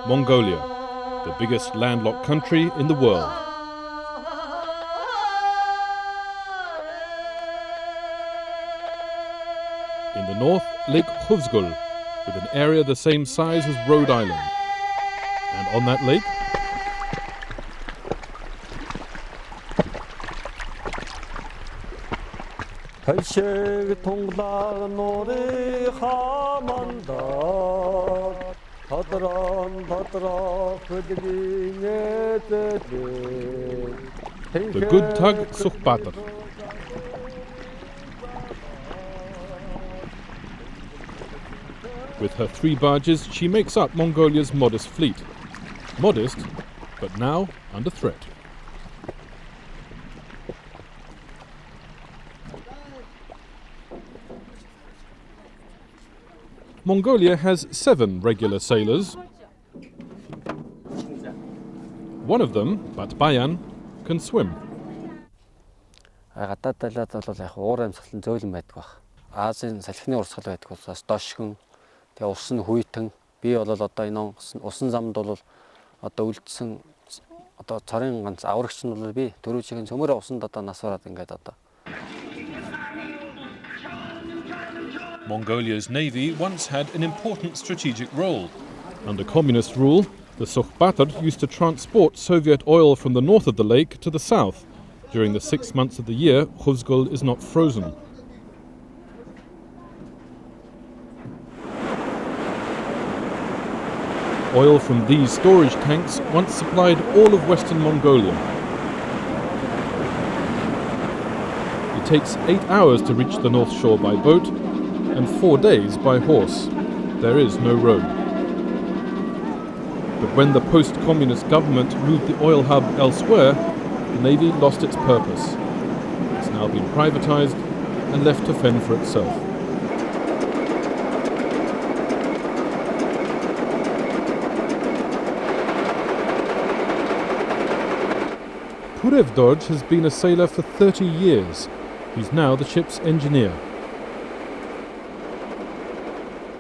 Mongolia, the biggest landlocked country in the world. In the north, Lake Khuvsgul, with an area the same size as Rhode Island. And on that lake, the good tug Sukhbatr. With her 3 barges, she makes up Mongolia's modest fleet. Modest, but now under threat. Mongolia has 7 regular sailors. One of them, Batbayan, can swim. Гадаад талаад бол яг уур амьсгалын зөөлөн байдаг баг. Азийн салхины урсгал байдаг учраас дошгон, тэгээ ус нь хүйтэн, би бол одоо энэ усан замд бол одоо үлдсэн одоо цорын ганц аврагч нь бол би дөрөвчийн цөмөрөө усанд одоо нас бараад ингээд одоо. Mongolia's navy once had an important strategic role. Under communist rule, the Sukhbatr used to transport Soviet oil from the north of the lake to the south. During the 6 months of the year, Khuvsgul is not frozen. Oil from these storage tanks once supplied all of western Mongolia. It takes 8 hours to reach the North Shore by boat and 4 days by horse. There is no road. But when the post-communist government moved the oil hub elsewhere, the navy lost its purpose. It's now been privatized and left to fend for itself. Purev Dodge has been a sailor for 30 years. He's now the ship's engineer. This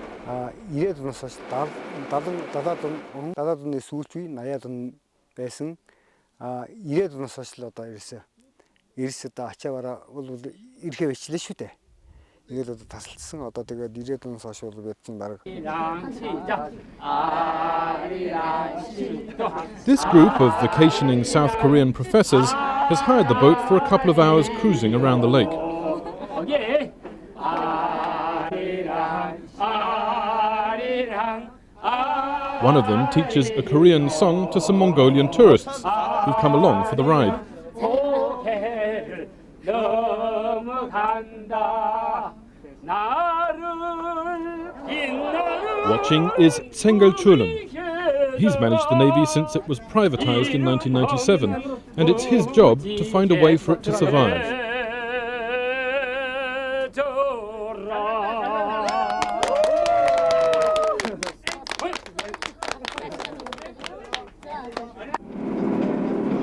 group of vacationing South Korean professors has hired the boat for a couple of hours cruising around the lake. One of them teaches a Korean song to some Mongolian tourists who've come along for the ride. Watching is Tsengel Chulun. He's managed the navy since it was privatized in 1997, and it's his job to find a way for it to survive.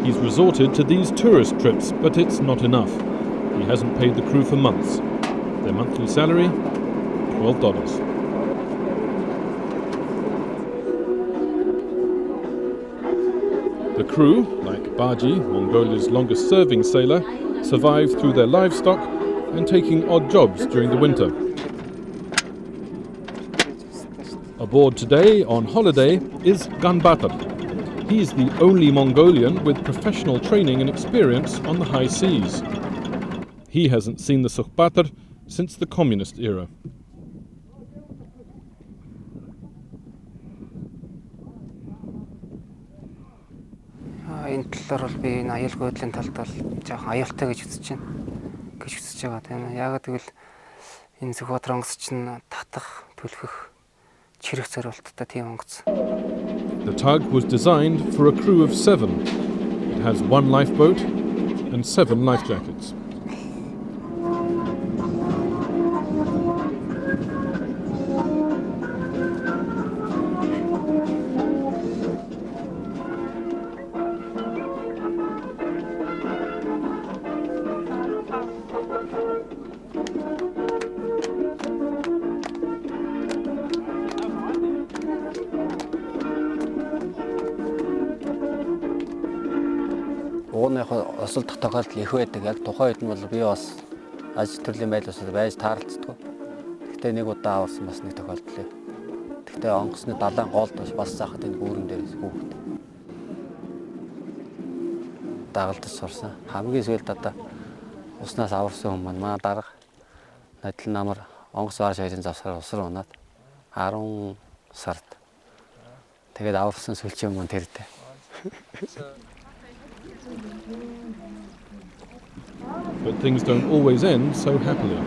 He's resorted to these tourist trips, but it's not enough. He hasn't paid the crew for months. Their monthly salary, $12. The crew, like Baji, Mongolia's longest-serving sailor, survive through their livestock and taking odd jobs during the winter. Aboard today, on holiday, is Ganbatr. He's the only Mongolian with professional training and experience on the high seas. He hasn't seen the Sukhbatr since the communist era. Энэ талаар бол би энэ аюулгүй байдлын талд бол жоохон аюултай гэж үзэж байна. Гэж үзэж байгаа тийм. Яг тэгвэл энэ Сүхбаатар онгоц чинь татах, түлхэх чирэг зориулттай тийм онгоц. The tug was designed for a crew of 7. It has 1 lifeboat and 7 life jackets. Ууны осолдох тохиолдол их байдаг. Яг тухайн үед нь бол би бас аж төрлийн байдлаар байж тааралцдаг. Гэхдээ нэг удаа аварсан бас нэг тохиолдол. Гэхдээ онгоцны далайн голд бас заахад энэ гүүрэн дээрээс хүүхэд дагалдаж сурсан. Хамгийн сүүлд одоо уснаас аварсан хүмүүс маань дараа найдал намар онгоц вар шайрын завсаар усар унаад 10 сард тэгээд аварсан сүлжээ юм тэрдээ. But things don't always end so happily.